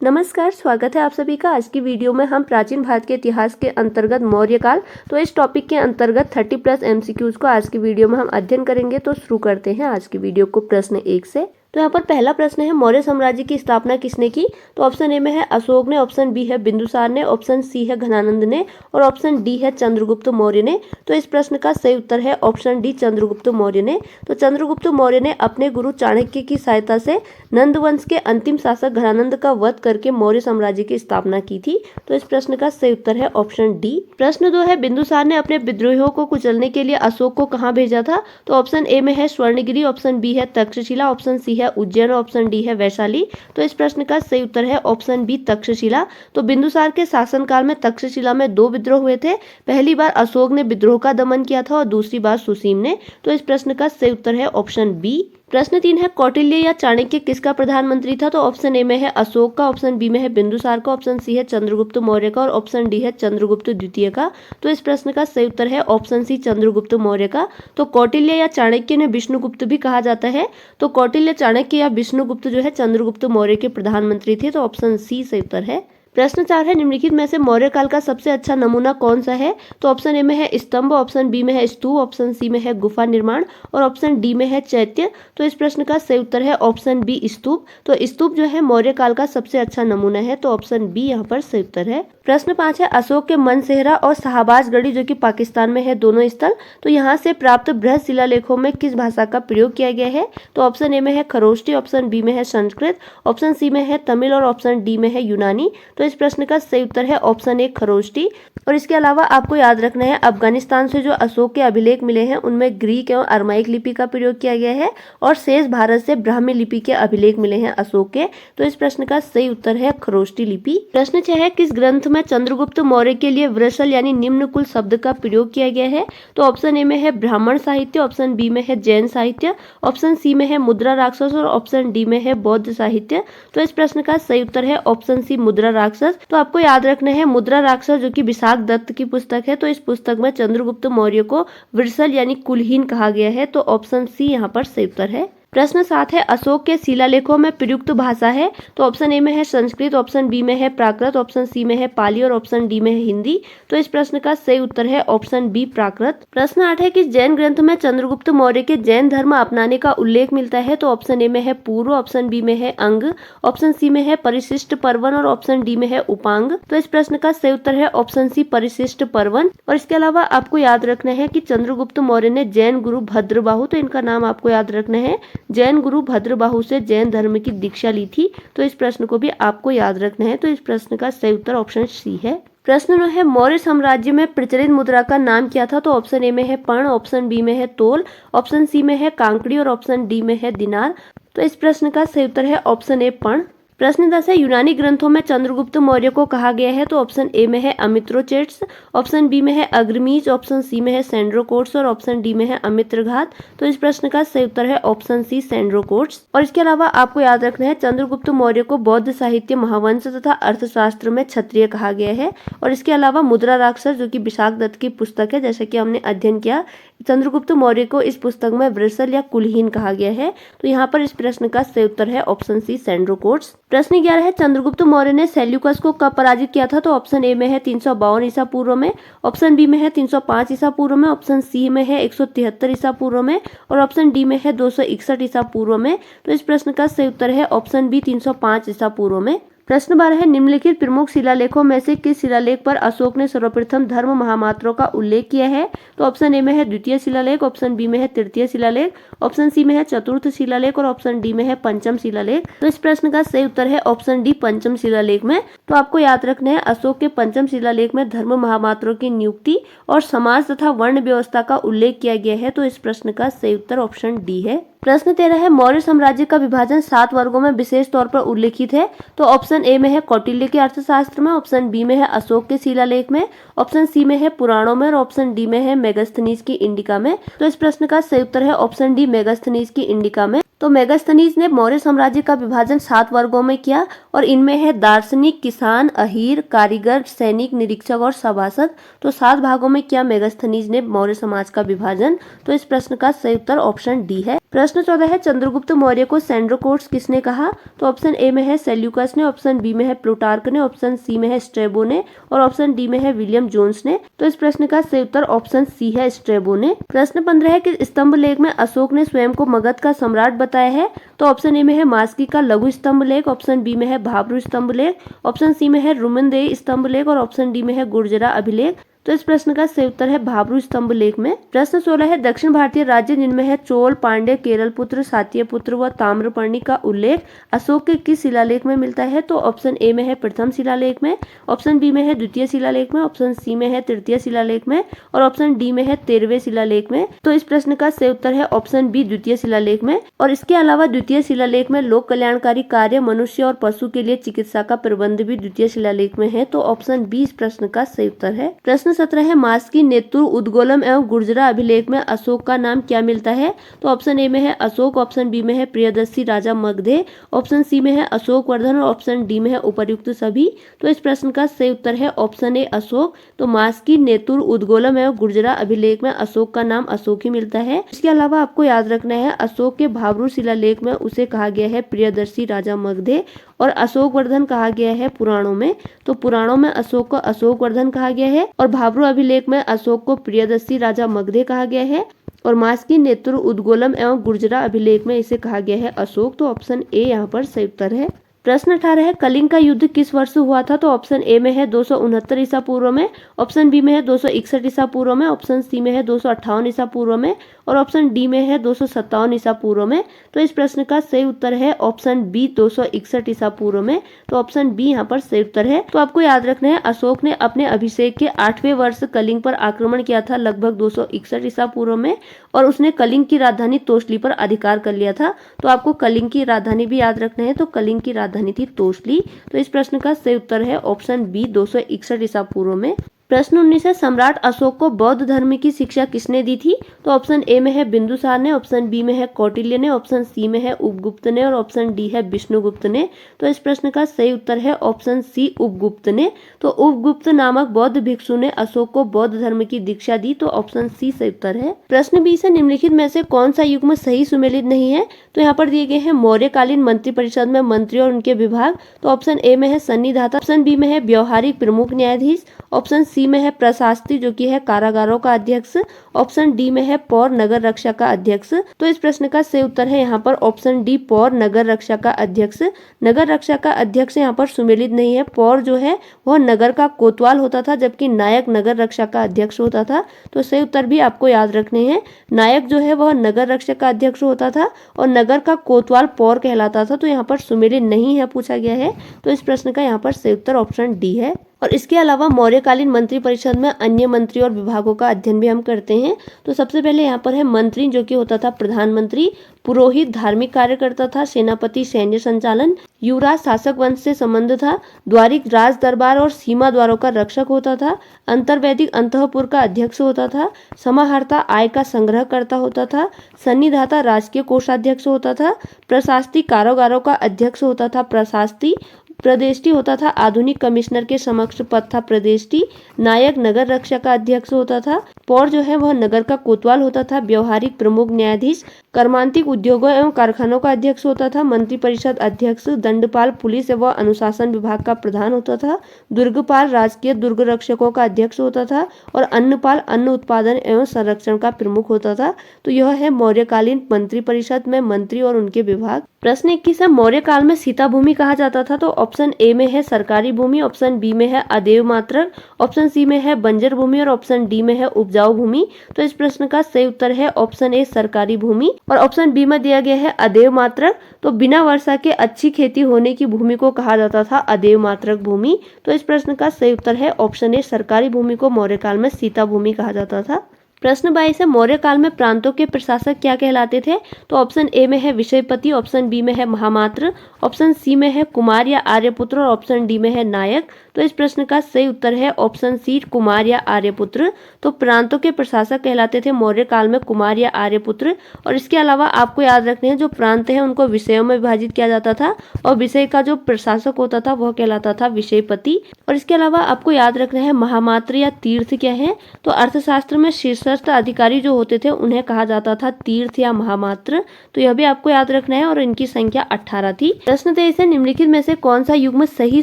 नमस्कार, स्वागत है आप सभी का। आज की वीडियो में हम प्राचीन भारत के इतिहास के अंतर्गत मौर्य काल, तो इस टॉपिक के अंतर्गत 30+ MCQs को आज की वीडियो में हम अध्ययन करेंगे। तो शुरू करते हैं आज की वीडियो को प्रश्न 1 से। तो यहाँ पर पहला प्रश्न है, मौर्य साम्राज्य की स्थापना किसने की? तो ऑप्शन ए में है अशोक ने, ऑप्शन बी है बिंदुसार ने, ऑप्शन सी है घनानंद ने और ऑप्शन डी है चंद्रगुप्त मौर्य ने। तो इस प्रश्न का सही उत्तर है ऑप्शन डी, चंद्रगुप्त मौर्य ने। तो चंद्रगुप्त मौर्य ने अपने गुरु चाणक्य की सहायता से नंद वंश के अंतिम शासक घनानंद का वध करके मौर्य साम्राज्य की स्थापना की थी। तो इस प्रश्न का सही उत्तर है ऑप्शन डी। प्रश्न 2 है, बिंदुसार ने अपने विद्रोहियों को कुचलने के लिए अशोक को कहाँ भेजा था? तो ऑप्शन ए में है स्वर्णगिरी, ऑप्शन बी है तक्षशिला, ऑप्शन सी है उज्जैन, ऑप्शन डी है वैशाली। तो इस प्रश्न का सही उत्तर है ऑप्शन बी, तक्षशिला। तो बिंदुसार के शासनकाल में तक्षशिला में 2 विद्रोह हुए थे। पहली बार अशोक ने विद्रोह का दमन किया था और दूसरी बार सुसीम ने। तो इस प्रश्न का सही उत्तर है ऑप्शन बी। प्रश्न 3 है, कौटिल्य या चाणक्य किसका प्रधानमंत्री था? तो ऑप्शन ए में है अशोक का, ऑप्शन बी में है बिंदुसार का, ऑप्शन सी है चंद्रगुप्त मौर्य का और ऑप्शन डी है चंद्रगुप्त द्वितीय का। तो इस प्रश्न का सही उत्तर है ऑप्शन सी, चंद्रगुप्त मौर्य का। तो कौटिल्य या चाणक्य ने विष्णुगुप्त भी कहा जाता है। तो कौटिल्य, चाणक्य या विष्णुगुप्त जो है चंद्रगुप्त मौर्य के प्रधानमंत्री थे। तो ऑप्शन सी सही उत्तर है। प्रश्न 4 है, निम्नलिखित में से मौर्य काल का सबसे अच्छा नमूना कौन सा है? तो ऑप्शन ए में है स्तंभ, ऑप्शन बी में है स्तूप, ऑप्शन सी में है गुफा निर्माण और ऑप्शन डी में है चैत्य। तो इस प्रश्न का सही उत्तर है ऑप्शन बी, स्तूप। तो स्तूप जो है मौर्य काल का सबसे अच्छा नमूना है। तो ऑप्शन बी यहाँ पर सही उत्तर है। प्रश्न 5 है, अशोक के मनसेहरा और शाहबाज गढ़ी जो कि पाकिस्तान में है दोनों स्थल, तो यहाँ से प्राप्त बृहद शिलालेखों में किस भाषा का प्रयोग किया गया है? तो ऑप्शन ए में है खरोष्टी, ऑप्शन बी में है संस्कृत, ऑप्शन सी में है तमिल और ऑप्शन डी में है यूनानी। तो इस प्रश्न का सही उत्तर है ऑप्शन ए, खरोष्टी। और इसके अलावा आपको याद रखना है, अफगानिस्तान से जो अशोक के अभिलेख मिले हैं उनमें ग्रीक एवं अरमाइक लिपि का प्रयोग किया गया है और शेष भारत से ब्राह्मी लिपि के अभिलेख मिले हैं अशोक के। तो इस प्रश्न का सही उत्तर है खरोष्टी लिपि। प्रश्न 6 है, किस ग्रंथ में चंद्रगुप्त मौर्य के लिए वृषल यानी निम्न कुल शब्द का प्रयोग किया गया है? तो ऑप्शन ए में है ब्राह्मण साहित्य, ऑप्शन बी में है जैन साहित्य, ऑप्शन सी में है मुद्रा राक्षस और ऑप्शन डी में है बौद्ध साहित्य। तो इस प्रश्न का सही उत्तर है ऑप्शन सी, मुद्रा राक्षस। तो आपको याद रखना है, मुद्रा राक्षस जो कि विशाख दत्त की पुस्तक है, तो इस पुस्तक में चंद्रगुप्त मौर्य को वृषल यानी कुलहीन कहा गया है। तो ऑप्शन सी यहाँ पर सही उत्तर है। प्रश्न 7 है, अशोक के शिलालेखों में प्रयुक्त भाषा है? तो ऑप्शन ए में है संस्कृत, ऑप्शन बी में है प्राकृत, ऑप्शन सी में है पाली और ऑप्शन डी में है हिंदी। तो इस प्रश्न का सही उत्तर है ऑप्शन बी, प्राकृत। प्रश्न 8 है, किस जैन ग्रंथ में चंद्रगुप्त मौर्य के जैन धर्म अपनाने का उल्लेख मिलता है? तो ऑप्शन ए में है पूर्व, ऑप्शन बी में है अंग, ऑप्शन सी में है परिशिष्ट पर्वन और ऑप्शन डी में है उपांग। तो इस प्रश्न का सही उत्तर है ऑप्शन सी, परिशिष्ट पर्वन। और इसके अलावा आपको याद रखना है कि चंद्रगुप्त मौर्य ने जैन गुरु भद्रबाहु, तो इनका नाम आपको याद रखना है, जैन गुरु भद्रबाहु से जैन धर्म की दीक्षा ली थी। तो इस प्रश्न को भी आपको याद रखना है। तो इस प्रश्न का सही उत्तर ऑप्शन सी है। प्रश्न 9 है, मौर्य साम्राज्य में प्रचलित मुद्रा का नाम क्या था? तो ऑप्शन ए में है पर्ण, ऑप्शन बी में है तोल, ऑप्शन सी में है कांकड़ी और ऑप्शन डी में है दिनार। तो इस प्रश्न का सही उत्तर है ऑप्शन ए, पर्ण। प्रश्न 10 है, यूनानी ग्रंथों में चंद्रगुप्त मौर्य को कहा गया है? तो ऑप्शन ए में है अमित्रोचेट्स, ऑप्शन बी में है अग्रमीज, ऑप्शन सी में है सेंड्रोकोट्स और ऑप्शन डी में है अमित्रघात। तो इस प्रश्न का सही उत्तर है ऑप्शन सी, सेंड्रोकोट्स। और इसके अलावा आपको याद रखना है, चंद्रगुप्त मौर्य को बौद्ध साहित्य, महावंश तथा अर्थशास्त्र में क्षत्रिय कहा गया है। और इसके अलावा मुद्रा राक्षस जो कि विशाख दत्त की पुस्तक है, जैसे कि हमने अध्ययन किया, चंद्रगुप्त मौर्य को इस पुस्तक में वृषल या कुलहीन कहा गया है। तो यहाँ पर इस प्रश्न का सही उत्तर है ऑप्शन सी, सेंड्रोकोट्स। प्रश्न 11 है, चंद्रगुप्त मौर्य ने सेल्यूकस को कब पराजित किया था? तो ऑप्शन ए में है 352 ईसा पूर्व में, ऑप्शन बी में है 305 ईसा पूर्व में, ऑप्शन सी में है 173 ईसा पूर्व में और ऑप्शन डी में है 261 ईसा पूर्व में। तो इस प्रश्न का सही उत्तर है ऑप्शन बी, 305 ईसा पूर्व में। प्रश्न 12 है, निम्नलिखित प्रमुख शिलालेखों में से किस शिलालेख पर अशोक ने सर्वप्रथम धर्म महामात्रों का उल्लेख किया है? तो ऑप्शन ए में है द्वितीय शिलालेख, ऑप्शन बी में है तृतीय शिलालेख, ऑप्शन सी में है चतुर्थ शिलालेख और ऑप्शन डी में है पंचम शिलालेख। तो इस प्रश्न का सही उत्तर है ऑप्शन डी, पंचम शिलालेख में। तो आपको याद रखना है, अशोक के पंचम शिलालेख में धर्म महामात्रों की नियुक्ति और समाज तथा वर्ण व्यवस्था का उल्लेख किया गया है। तो इस प्रश्न का सही उत्तर ऑप्शन डी है। प्रश्न 13 है, मौर्य साम्राज्य का विभाजन 7 वर्गों में विशेष तौर पर उल्लेखित है? तो ऑप्शन ए में है कौटिल्य के अर्थशास्त्र में, ऑप्शन बी में है अशोक के शिलालेख में, ऑप्शन सी में है पुराणों में और ऑप्शन डी में है मेगास्थनीज की इंडिका में। तो इस प्रश्न का सही उत्तर है ऑप्शन डी, मेगास्थनीज की इंडिका में। तो मेगास्थनीज ने मौर्य साम्राज्य का विभाजन 7 वर्गों में किया और इनमें है दार्शनिक, किसान, अहीर, कारीगर, सैनिक, निरीक्षक और सभासद। तो 7 भागों में किया मेगास्थनीज ने मौर्य समाज का विभाजन। तो इस प्रश्न का सही उत्तर ऑप्शन डी है। प्रश्न 14 है चंद्रगुप्त मौर्य को सेंड्रोकोट्स किसने कहा? तो ऑप्शन ए में है सेल्यूकस ने, ऑप्शन बी में है प्लूटार्क ने, ऑप्शन सी में है स्ट्रेबो ने और ऑप्शन डी में है विलियम जोन्स ने। तो इस प्रश्न का सही उत्तर ऑप्शन सी है, स्ट्रेबो ने। प्रश्न 15 है कि स्तंभ लेख में अशोक ने स्वयं को मगध का सम्राट बताया है। तो ऑप्शन ए में है मास्की का लघु स्तंभ लेख, ऑप्शन बी में है भाब्रू स्तंभ लेख, ऑप्शन सी में है रुमनदेही स्तंभ लेख और ऑप्शन डी में है गुर्जरा अभिलेख। तो इस प्रश्न का सही उत्तर है भाब्रू स्तंभ लेख में। प्रश्न 16 है दक्षिण भारतीय राज्य जिनमें है चोल, पांड्य, केरल पुत्र, सातय पुत्र व ताम्रपर्णी का उल्लेख अशोक के किस शिलालेख में मिलता है? तो ऑप्शन ए में है प्रथम शिलालेख में, ऑप्शन बी में है द्वितीय शिलालेख में, ऑप्शन सी में है तृतीय शिलालेख में और ऑप्शन डी में है 13वें शिलालेख में। तो इस प्रश्न का सही उत्तर है ऑप्शन बी, द्वितीय शिलालेख में। और इसके अलावा द्वितीय शिलालेख में लोक कल्याणकारी कार्य, मनुष्य और पशु के लिए चिकित्सा का प्रबंध भी द्वितीय शिलालेख में है। तो ऑप्शन बी इस प्रश्न का सही उत्तर है। प्रश्न 17 है मास्की, नेतुर, उद्गोलम एवं गुर्जरा अभिलेख में अशोक का नाम क्या मिलता है? तो ऑप्शन ए में है अशोक, ऑप्शन बी में है प्रियदर्शी राजा मगधे, ऑप्शन सी में है अशोक वर्धन और ऑप्शन डी में है उपर्युक्त सभी। तो इस प्रश्न का सही उत्तर है ऑप्शन ए, अशोक। तो मास्की, नेतुर, उद्गोलम एवं गुर्जरा अभिलेख में अशोक का नाम अशोक ही मिलता है। इसके अलावा आपको याद रखना है अशोक के भाब्रू शिलालेख में उसे कहा गया है प्रियदर्शी राजा मगधे और अशोक वर्धन कहा गया है पुराणों में। तो पुराणों में अशोक को अशोक वर्धन कहा गया है और भाब्रू अभिलेख में अशोक को प्रियदर्शी राजा मगधे कहा गया है और मास्की, नेतुर, उद्गोलम एवं गुर्जरा अभिलेख में इसे कहा गया है अशोक। तो ऑप्शन ए यहाँ पर सही उत्तर है। प्रश्न 18 है कलिंग का युद्ध किस वर्ष हुआ था? तो ऑप्शन ए में है 269 ईसा पूर्व में, ऑप्शन बी में है 261 ईसा पूर्व में, ऑप्शन सी में है 258 ईसा पूर्व में और ऑप्शन डी में है 257 ईसा पूर्व में। तो इस प्रश्न का सही उत्तर है ऑप्शन बी, 261 ईसा पूर्व में। तो ऑप्शन बी यहाँ पर सही उत्तर है। तो आपको याद रखना है अशोक ने अपने अभिषेक के 8वें वर्ष कलिंग पर आक्रमण किया था लगभग 261 ईसा पूर्व में और उसने कलिंग की राजधानी तोसली पर अधिकार कर लिया था। तो आपको कलिंग की राजधानी भी याद रखना है। तो कलिंग की राजधानी थी तोसली। तो इस प्रश्न का सही उत्तर है ऑप्शन बी, 261 ईसा पूर्व में। प्रश्न 19 है सम्राट अशोक को बौद्ध धर्म की शिक्षा किसने दी थी? तो ऑप्शन ए में है बिंदुसार ने, ऑप्शन बी में है कौटिल्य ने, ऑप्शन सी में है उपगुप्त ने और ऑप्शन डी है विष्णुगुप्त ने। तो इस प्रश्न का सही उत्तर है ऑप्शन सी, उपगुप्त ने। तो उपगुप्त नामक बौद्ध भिक्षु ने अशोक को बौद्ध धर्म की दीक्षा दी। तो ऑप्शन सी सही उत्तर है। प्रश्न 20 है निम्नलिखित में से कौन सा युग्म सही सुमेलित नहीं है? तो यहाँ पर दिए गए हैं मौर्यकालीन मंत्रिपरिषद में मंत्री और उनके विभाग। तो ऑप्शन ए में है सन्निधाता, ऑप्शन बी में है व्यवहारिक प्रमुख न्यायाधीश, ऑप्शन सी में है प्रशास्त्री जो कि है कारागारों का अध्यक्ष, ऑप्शन डी में है पौर नगर रक्षा का अध्यक्ष। तो इस प्रश्न का सही उत्तर है यहाँ पर ऑप्शन डी, पौर नगर रक्षा का अध्यक्ष। नगर रक्षा का अध्यक्ष यहाँ पर सुमेलित नहीं है। पौर जो है वह नगर का कोतवाल होता था जबकि नायक नगर रक्षा का अध्यक्ष होता था। तो सही उत्तर भी आपको याद रखने हैं। नायक जो है वह नगर रक्षा का अध्यक्ष होता था और नगर का कोतवाल पौर कहलाता था। तो यहाँ पर सुमेलित नहीं है पूछा गया है। तो इस प्रश्न का यहाँ पर सही उत्तर ऑप्शन डी है। और इसके अलावा मौर्यकालीन मंत्रिपरिषद में अन्य मंत्री और विभागों का अध्ययन भी हम करते हैं। तो सबसे पहले यहाँ पर है मंत्री जो कि होता था प्रधानमंत्री, पुरोहित धार्मिक कार्य करता था, सेनापति सैन्य संचालन, युवराज शासक वंश से संबंध था, द्वारिक राज दरबार और सीमा द्वारों का रक्षक होता था, अंतर्वैदिक अंतःपुर का अध्यक्ष होता था, समाहर्ता आय का संग्रह करता होता था, सन्निधाता राजकीय कोषाध्यक्ष होता था, प्रशास्त्री कारागारों का अध्यक्ष होता था प्रशास्त्री, प्रदेष्टी होता था आधुनिक कमिश्नर के समक्ष पद था प्रदेष्टी, नायक नगर रक्षा का अध्यक्ष होता था, पौर जो है वह नगर का कोतवाल होता था, व्यवहारिक प्रमुख न्यायाधीश कर्मांतिक उद्योगों एवं कारखानों का अध्यक्ष होता था, मंत्रिपरिषद अध्यक्ष दंडपाल पुलिस एवं अनुशासन विभाग का प्रधान होता था, दुर्गपाल राजकीय दुर्ग रक्षकों का अध्यक्ष होता था और अन्नपाल अन्न उत्पादन एवं संरक्षण का प्रमुख होता था। तो यह है मौर्यकालीन मंत्रिपरिषद में मंत्री और उनके विभाग। प्रश्न 21 है मौर्य काल में सीता भूमि कहा जाता था। तो ऑप्शन ए में है सरकारी भूमि, ऑप्शन बी में है अदेव मात्रक, ऑप्शन सी में है बंजर भूमि और ऑप्शन डी में है उपजाऊ भूमि। तो इस प्रश्न का सही उत्तर है ऑप्शन ए सरकारी भूमि और ऑप्शन बी में दिया गया है अदेव मात्रक। तो बिना वर्षा के अच्छी खेती होने की भूमि को कहा जाता था अदेव मात्रक भूमि। तो इस प्रश्न का सही उत्तर है ऑप्शन ए सरकारी भूमि को मौर्य काल में सीता भूमि कहा जाता था। प्रश्न 22 है, मौर्य काल में प्रांतों के प्रशासक क्या कहलाते थे? तो ऑप्शन ए में है विषयपति, ऑप्शन बी में है महामात्र, ऑप्शन सी में है कुमार या आर्यपुत्र और ऑप्शन डी में है नायक। तो इस प्रश्न का सही उत्तर है ऑप्शन सी, कुमार या आर्यपुत्र। तो प्रांतों के प्रशासक कहलाते थे मौर्य काल में कुमार या आर्यपुत्र। और इसके अलावा आपको याद रखने हैं, जो प्रांत है उनको विषयों में विभाजित किया जाता था और विषय का जो प्रशासक होता था वह कहलाता था विषयपति। और इसके अलावा आपको याद रखना है महामात्र या तीर्थ क्या है? तो अर्थशास्त्र में शीर्षस्थ अधिकारी जो होते थे उन्हें कहा जाता था तीर्थ या महामात्र। तो यह भी आपको याद रखना है और इनकी संख्या 18 थी। प्रश्न 23 है, निम्नलिखित में से कौन सा युग्म सही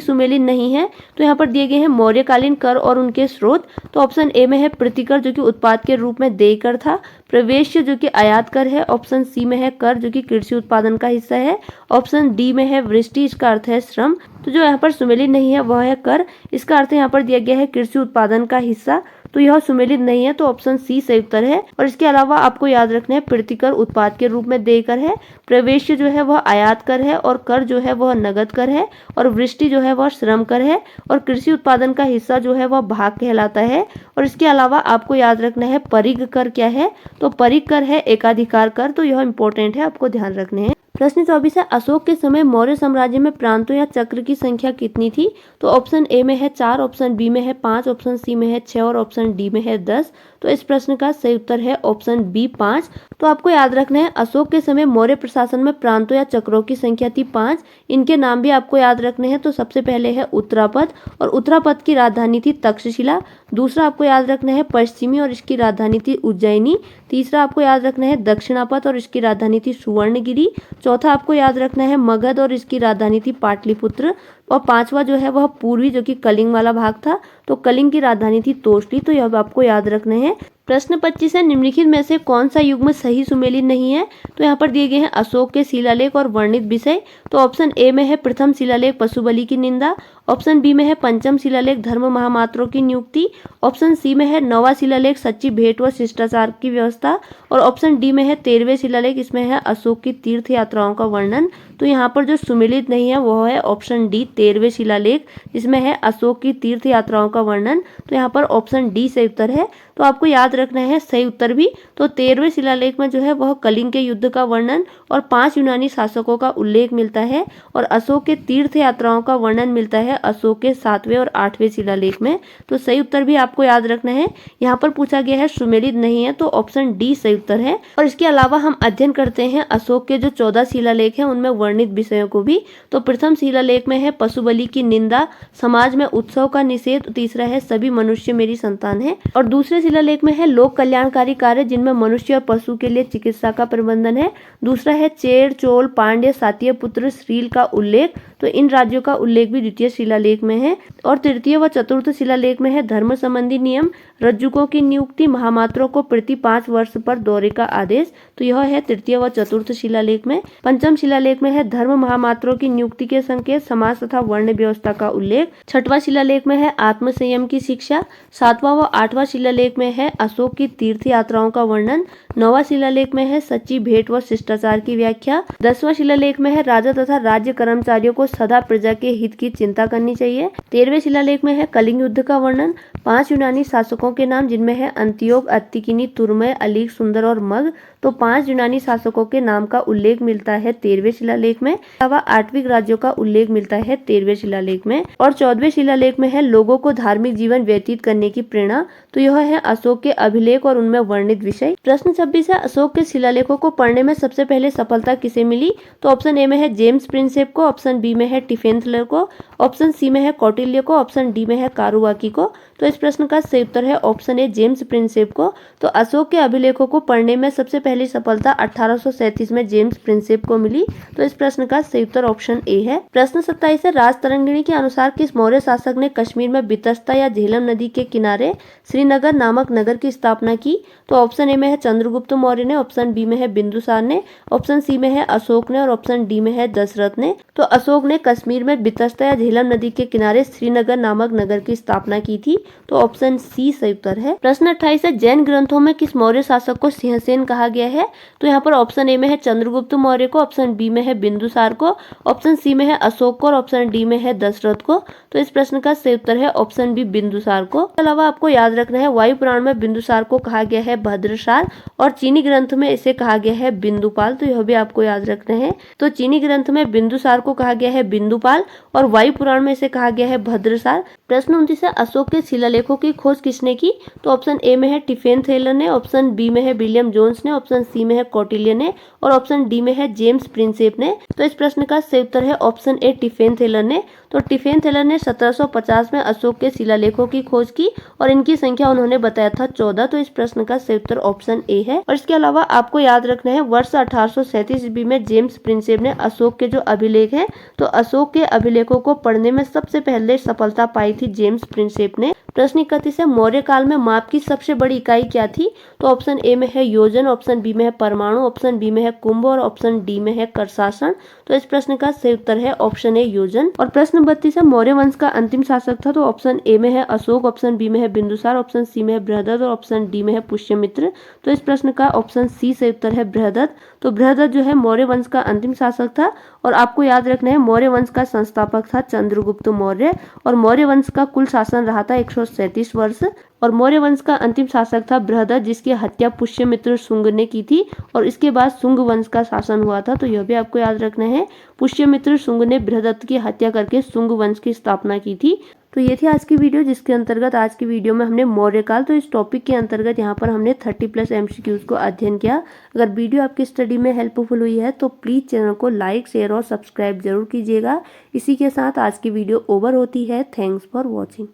सुमेलित नहीं है? तो यहाँ पर दिए गए हैं मौर्यकालीन कर और उनके स्रोत। तो ऑप्शन ए में है प्रतिकर जो कि उत्पाद के रूप में देय कर था, प्रवेश्य जो कि आयात कर है, ऑप्शन सी में है कर जो कि कृषि उत्पादन का हिस्सा है, ऑप्शन डी में है वृष्टि, इसका अर्थ है श्रम। तो जो यहाँ पर सुमेलित नहीं है वह है कर, इसका अर्थ यहाँ पर दिया गया है कृषि उत्पादन का हिस्सा, तो यह सुमेलित नहीं है, तो ऑप्शन सी सही उत्तर है। और इसके अलावा आपको याद रखना है प्रतिकर उत्पाद के रूप में देय कर है, प्रवेश्य जो है वह आयात कर है और कर जो है वह नगद कर है और वृष्टि जो है वह श्रम कर है और कृषि उत्पादन का हिस्सा जो है वह भाग कहलाता है। और इसके अलावा आपको याद रखना है परिग कर क्या है? तो परिग कर है एकाधिकार कर, तो यह इंपॉर्टेंट है, आपको ध्यान रखने हैं। प्रश्न 24 है, अशोक के समय मौर्य साम्राज्य में प्रांतों या चक्र की संख्या कितनी थी? तो ऑप्शन ए में है 4, ऑप्शन बी में है 5, ऑप्शन सी में है 6 और ऑप्शन डी में है 10। तो इस प्रश्न का सही उत्तर है ऑप्शन बी 5। तो आपको याद रखना है अशोक के समय मौर्य प्रशासन में प्रांतों या चक्रों की संख्या थी 5। इनके नाम भी आपको याद रखने हैं। तो सबसे पहले है उत्तरापद और उत्तरापद की राजधानी थी तक्षशिला। दूसरा आपको याद रखना है पश्चिमी और इसकी राजधानी थी उज्जैनी। तीसरा आपको याद रखना है दक्षिणापद और इसकी राजधानी थी सुवर्णगिरी। चौथा आपको याद रखना है मगध और इसकी राजधानी थी पाटलिपुत्र। और पांचवा जो है वह पूर्वी जो कि कलिंग वाला भाग था, तो कलिंग की राजधानी थी तोषली। तो यह आपको याद रखने हैं। प्रश्न 25 है, निम्नलिखित में से कौन सा युग्म सही सुमेलित नहीं है? तो यहाँ पर दिए गए हैं अशोक के शिलालेख और वर्णित विषय। तो ऑप्शन ए में है प्रथम शिलालेख पशुबलि की निंदा, ऑप्शन बी में है पंचम शिलालेख धर्म महामात्रों की नियुक्ति, ऑप्शन सी में है नौवां शिलालेख सच्ची भेंट व शिष्टाचार की व्यवस्था और ऑप्शन डी में है 13वें शिलालेख, इसमें है अशोक की तीर्थ यात्राओं का वर्णन। तो यहाँ पर जो सुमेलित नहीं है वह है ऑप्शन डी 13वें शिलालेख, जिसमें है अशोक की तीर्थ यात्राओं का वर्णन। तो यहाँ पर ऑप्शन डी सही उत्तर है। तो आपको याद रखना है सही उत्तर भी। तो 13वें शिलालेख में जो है वह कलिंग के युद्ध का वर्णन और 5 यूनानी शासकों का उल्लेख मिलता है और अशोक के तीर्थ यात्राओं का वर्णन मिलता है अशोक के 7वें और 8वें शिलालेख में। तो सही उत्तर भी आपको याद रखना है। यहाँ पर पूछा गया है सुमेलित नहीं है, तो ऑप्शन डी सही उत्तर है। और इसके अलावा हम अध्ययन करते हैं अशोक के जो 14 शिलालेख हैं उनमें वर्णित विषयों को भी। तो प्रथम शिलालेख में है पशुबलि की निंदा, समाज में उत्सव का निषेध, तीसरा है सभी मनुष्य मेरी संतान है और दूसरे शिलालेख में है लोक कल्याणकारी कार्य जिनमें मनुष्य और पशु के लिए चिकित्सा का प्रबंधन है, दूसरा है चेर चोल पांड्य सातीय पुत्र श्रील का उल्लेख। तो इन राज्यों का उल्लेख भी द्वितीय शिलालेख में है और तृतीय व चतुर्थ शिलालेख में है धर्म संबंधी नियम, रज्जुकों की नियुक्ति, महामात्रों को प्रति 5 वर्ष पर दौरे का आदेश। तो यह है तृतीय व चतुर्थ शिलालेख में। पंचम शिलालेख में है धर्म महामात्रों की नियुक्ति के संकेत, समाज तथा वर्ण व्यवस्था का उल्लेख। छठवां शिलालेख में है आत्म संयम की शिक्षा। सातवां व आठवां शिलालेख में है अशोक की तीर्थ यात्राओं का वर्णन। नौवां शिलालेख में है सच्ची भेंट व शिष्टाचार की व्याख्या। 10वां शिलालेख में है राजा तथा राज्य कर्मचारियों को सदा प्रजा के हित की चिंता करनी चाहिए। 13वें शिलालेख में है कलिंग युद्ध का वर्णन, 5 यूनानी शासकों के नाम जिनमें है अंतियोक, अत्तिकिनी, तुर्मय, अलीक, सुंदर और मग। तो 5 यूनानी शासकों के नाम का उल्लेख मिलता है 13वें शिलालेख में। अलावा 8 राज्यों का उल्लेख मिलता है 13वें शिलालेख में और 14वें शिलालेख में है लोगों को धार्मिक जीवन व्यतीत करने की प्रेरणा। तो यह है अशोक के अभिलेख और उनमें वर्णित विषय। प्रश्न 26 है, अशोक के शिलालेखों को पढ़ने में सबसे पहले सफलता किसे मिली? तो ऑप्शन ए में है जेम्स प्रिंसेप को, ऑप्शन बी में है टिफेंथलर को, ऑप्शन सी में है कौटिल्य को, ऑप्शन डी में है कारुवाकी को। तो इस प्रश्न का सही उत्तर है ऑप्शन ए जेम्स प्रिंसेप को। तो अशोक के अभिलेखों को पढ़ने में सबसे पहली सफलता 1837 में जेम्स प्रिंसेप को मिली। तो इस प्रश्न का सही उत्तर ऑप्शन ए है। प्रश्न 27 है, राजतरंगिणी के अनुसार किस मौर्य शासक ने कश्मीर में बितस्ता या झेलम नदी के किनारे श्रीनगर नामक नगर की स्थापना की? तो ऑप्शन ए में है चंद्रगुप्त मौर्य ने, ऑप्शन बी में है बिंदुसार ने, ऑप्शन सी में है अशोक ने और ऑप्शन डी में है दशरथ ने। तो अशोक ने कश्मीर में बितस्ता या झेलम नदी के किनारे श्रीनगर नामक नगर की स्थापना की थी। तो ऑप्शन सी सही उत्तर है। प्रश्न 28 है, जैन ग्रंथों में किस मौर्य शासक को सिंहसेन कहा गया है? तो यहाँ पर ऑप्शन ए में है चंद्रगुप्त मौर्य को, ऑप्शन बी में है बिंदुसार को, ऑप्शन सी में है अशोक को और ऑप्शन डी में है दशरथ को। तो इस प्रश्न का सही उत्तर है ऑप्शन बी बिंदुसार को। इसके अलावा आपको याद रखना है वायु पुराण में बिंदुसार को कहा गया है भद्रसार और चीनी ग्रंथ में इसे कहा गया है बिंदुपाल, तो यह भी आपको याद रखना है। तो चीनी ग्रंथ में बिंदुसार को कहा गया है बिंदुपाल और वायु पुराण में इसे कहा गया है भद्रसार। प्रश्न 29 है, अशोक के शिलालेखों की खोज किसने की? तो ऑप्शन ए में है टिफेन थेलर ने, ऑप्शन बी में है विलियम जोन्स ने, ऑप्शन सी में है कौटिल्य ने और ऑप्शन डी में है जेम्स प्रिंसेप ने। तो इस प्रश्न का सही उत्तर है ऑप्शन ए टिफेन थेलर ने। तो टिफेन थेलर ने 1750 में अशोक के शिलालेखों की खोज की और इनकी संख्या उन्होंने बताया था 14। तो इस प्रश्न का सही उत्तर ऑप्शन ए है। और इसके अलावा आपको याद रखना है वर्ष 1837 ईस्वी में जेम्स प्रिंसेप ने अशोक के जो अभिलेख हैं, तो अशोक के अभिलेखों को पढ़ने में सबसे पहले सफलता पाई थी जेम्स प्रिंसेप ने। प्रश्न 31 है, मौर्य काल में माप की सबसे बड़ी इकाई क्या थी? तो ऑप्शन ए में है योजन, ऑप्शन बी में है परमाणु, ऑप्शन बी में है कुंभ और ऑप्शन डी में है करशासन। तो इस प्रश्न का सही उत्तर है ऑप्शन ए योजन। और प्रश्न 32 है, मौर्य वंश का अंतिम शासक था? तो ऑप्शन ए में है अशोक, ऑप्शन बी में है बिंदुसार, ऑप्शन सी में है बृहदत्त और ऑप्शन डी में है पुष्यमित्र। तो इस प्रश्न का ऑप्शन सी सही उत्तर है बृहदत्त। तो बृहदत्त जो है मौर्य वंश का अंतिम शासक था और आपको याद रखना है मौर्य वंश का संस्थापक था चंद्रगुप्त मौर्य और मौर्य वंश का कुल शासन रहा था 137 वर्ष। और मौर्य वंश का अंतिम शासक था बृहदत्त, जिसकी हत्या पुष्यमित्र शुंग ने की थी और इसके बाद शुंग वंश का शासन हुआ था। तो यह भी आपको याद रखना है, पुष्यमित्र शुंग ने बृहदत्त की हत्या करके शुंग वंश की स्थापना की थी। तो ये थी आज की वीडियो, जिसके अंतर्गत आज की वीडियो में हमने मौर्यकाल, तो इस टॉपिक के अंतर्गत यहाँ पर हमने 30+ MCQs को अध्ययन किया। अगर वीडियो आपकी स्टडी में हेल्पफुल हुई है तो प्लीज़ चैनल को लाइक, शेयर और सब्सक्राइब जरूर कीजिएगा। इसी के साथ आज की वीडियो ओवर होती है। Thanks for watching.